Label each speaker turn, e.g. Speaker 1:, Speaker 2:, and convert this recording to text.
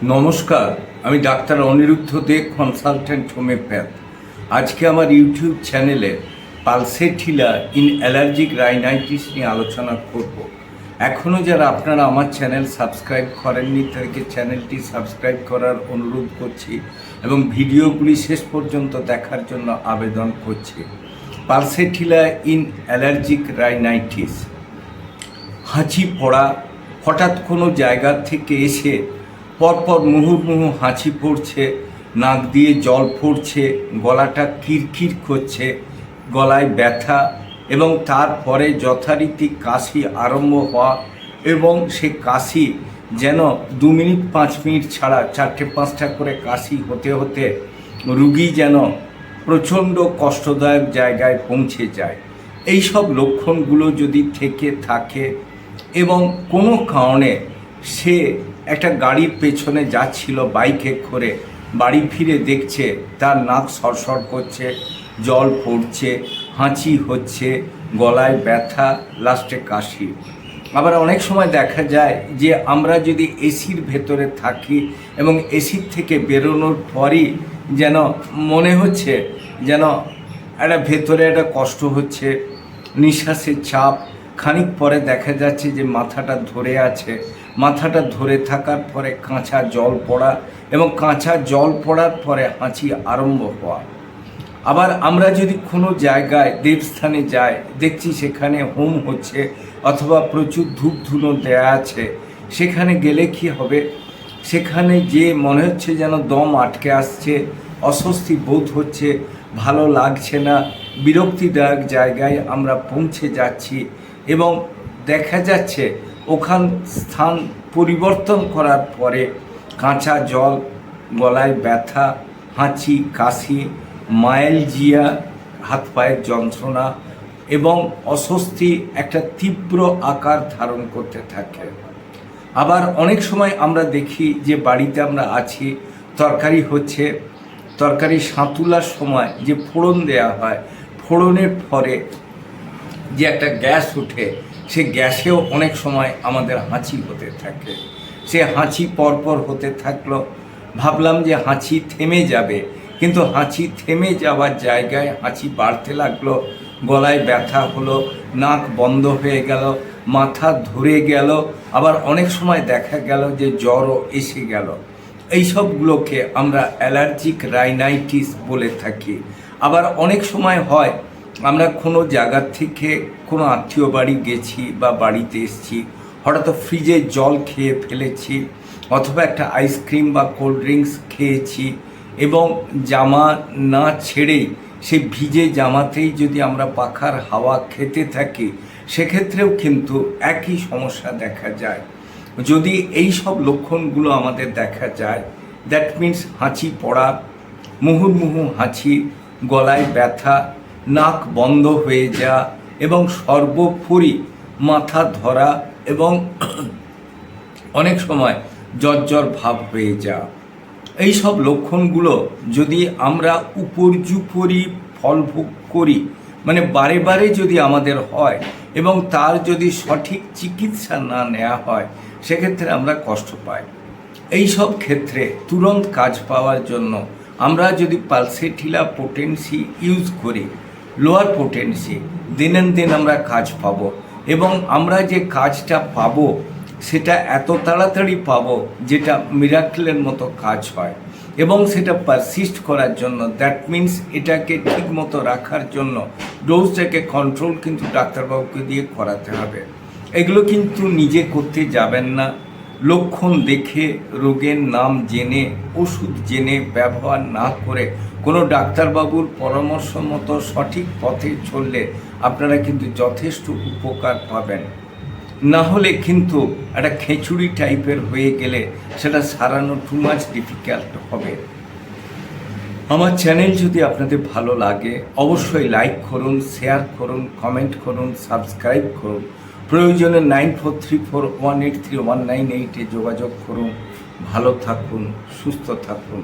Speaker 1: নমস্কার, আমি ডাক্তার অনিরুদ্ধ দে, consultant homeopath. আজকে আমার ইউটিউব চ্যানেলে পালসেটিলা ইন অ্যালার্জিক রাইনাইটিস নিয়ে আলোচনা করব। এখনও যারা আপনারা আমার চ্যানেল সাবস্ক্রাইব করেননি তাদেরকে চ্যানেলটি সাবস্ক্রাইব করার অনুরোধ করছি এবং ভিডিওগুলি শেষ পর্যন্ত দেখার জন্য আবেদন করছি। পালসেটিলা ইন অ্যালার্জিক রাইনাইটিস, হাঁচি পড়া, হঠাৎ কোনো জায়গা থেকে এসে পরপর মুহুর্মুহু হাঁচি পড়ছে, নাক দিয়ে জল পড়ছে, গলাটা কিরকির করছে, গলায় ব্যথা এবং তারপরে যথারীতি কাশি আরম্ভ হওয়া এবং সে কাশি যেন 2 মিনিট 5 মিনিট ছাড়া 4-5টা করে কাশি হতে হতে রুগী যেন প্রচণ্ড কষ্টদায়ক জায়গায় পৌঁছে যায়। এই সব লক্ষণগুলো যদি থেকে থাকে এবং কোনো কারণে সে একটা গাড়ির পেছনে যাচ্ছিল বাইকে করে, বাড়ি ফিরে দেখছে তার নাক সরসর করছে, জল পড়ছে, হাঁচি হচ্ছে, গলায় ব্যথা, লাস্টে কাশি। আবার অনেক সময় দেখা যায় যে আমরা যদি এসির ভেতরে থাকি এবং এসির থেকে বেরোনোর পরই যেন মনে হচ্ছে যেন একটা ভেতরে একটা কষ্ট হচ্ছে, নিঃশ্বাসের চাপ, খানিক পরে দেখা যাচ্ছে যে মাথাটা ধরে আছে, মাথাটা ধরে থাকার পরে কাঁচা জল পড়া এবং কাঁচা জল পড়ার পরে হাঁচি আরম্ভ হওয়া। আবার আমরা যদি কোনো জায়গায় দেবস্থানে যাই, দেখছি সেখানে হোম হচ্ছে অথবা প্রচুর ধূপ ধুনো দেয়া আছে, সেখানে গেলে কি হবে, সেখানে যে মনে হচ্ছে যেন দম আটকে আসছে, অস্বস্তি বোধ হচ্ছে, ভালো লাগছে না, বিরক্তিদায়ক জায়গায় আমরা পৌঁছে যাচ্ছি এবং দেখা যাচ্ছে ওখান স্থান পরিবর্তন করার পরে কাঁচা জল, গলায় ব্যথা, হাঁচি, কাশি, মায়ালজিয়া, হাত পায়ের যন্ত্রণা এবং অস্বস্তি একটা তীব্র আকার ধারণ করতে থাকে। আবার অনেক সময় আমরা দেখি যে বাড়িতে আমরা আছি, তরকারি হচ্ছে, তরকারি সাঁতুলার সময় যে ফোড়ন দেয়া হয়, ফোড়নের পরে যে একটা গ্যাস ওঠে, সে গ্যাসেও অনেক সময় আমাদের হাঁচি হতে থাকে। সে হাঁচি পরপর হতে থাকলো, ভাবলাম যে হাঁচি থেমে যাবে, কিন্তু হাঁচি থেমে যাওয়ার জায়গায় হাঁচি বাড়তে লাগলো, গলায় ব্যথা হলো, নাক বন্ধ হয়ে গেল, মাথা ধরে গেল, আবার অনেক সময় দেখা গেল যে জ্বরও এসে গেল। এই সবগুলোকে আমরা অ্যালার্জিক রাইনাইটিস বলে থাকি। আবার অনেক সময় হয় আমরা কোনো জায়গা থেকে কোনো আত্মীয় বাড়ি গেছি বা বাড়িতে এসেছি, হঠাৎ ফ্রিজে জল খেয়ে ফেলেছি অথবা একটা আইসক্রিম বা কোল্ড ড্রিঙ্কস খেয়েছি এবং জামা না ছেড়েই সেই ভিজে জামাতেই যদি আমরা পাখার হাওয়া খেতে থাকি, সেক্ষেত্রেও কিন্তু একই সমস্যা দেখা যায়। যদি এই সব লক্ষণগুলো আমাদের দেখা যায়, দ্যাট মিন্স হাঁচি পড়া, মুহুর্মুহু হাঁচি, গলায় ব্যথা, নাক বন্ধ হয়ে যাওয়া এবং সর্বোপরি মাথা ধরা এবং অনেক সময় জ্বর ভাব হয়ে যাওয়া। এই সব লক্ষণগুলো যদি আমরা উপর্যুপরি ফলভোগ করি, মানে বারে বারে যদি আমাদের হয় এবং তার যদি সঠিক চিকিৎসা না নেওয়া হয়, সেক্ষেত্রে আমরা কষ্ট পাই। এই সব ক্ষেত্রে তুরন্ত কাজ পাওয়ার জন্য আমরা যদি পালসেটিলা পোটেন্সি ইউজ করি, লোয়ার পোটেন্সি, দিন আমরা কাজ পাবো এবং আমরা যে কাজটা পাবো সেটা এত তাড়াতাড়ি পাবো যেটা মিরাকেলের মতো কাজ হয় এবং সেটা পারসিস্ট করার জন্য, দ্যাট মিন্স এটাকে ঠিক মতো রাখার জন্য ডোজটাকে কন্ট্রোল কিন্তু ডাক্তারবাবুকে দিয়ে করাতে হবে। এগুলো কিন্তু নিজে করতে যাবেন না। লক্ষণ দেখে, রোগের নাম জেনে, ওষুধ জেনে ব্যবহার না করে কোনো ডাক্তারবাবুর পরামর্শ মতো সঠিক পথে চললে আপনারা কিন্তু যথেষ্ট উপকার পাবেন। না হলে কিন্তু একটা খিচুড়ি টাইপের হয়ে গেলে সেটা সারানো টু মাচ ডিফিকাল্ট হবে। আমার চ্যানেল যদি আপনাদের ভালো লাগে অবশ্যই লাইক করুন, শেয়ার করুন, কমেন্ট করুন, সাবস্ক্রাইব করুন। প্রয়োজনে 9434183198 যোগাযোগ করুন। ভালো থাকুন, সুস্থ থাকুন।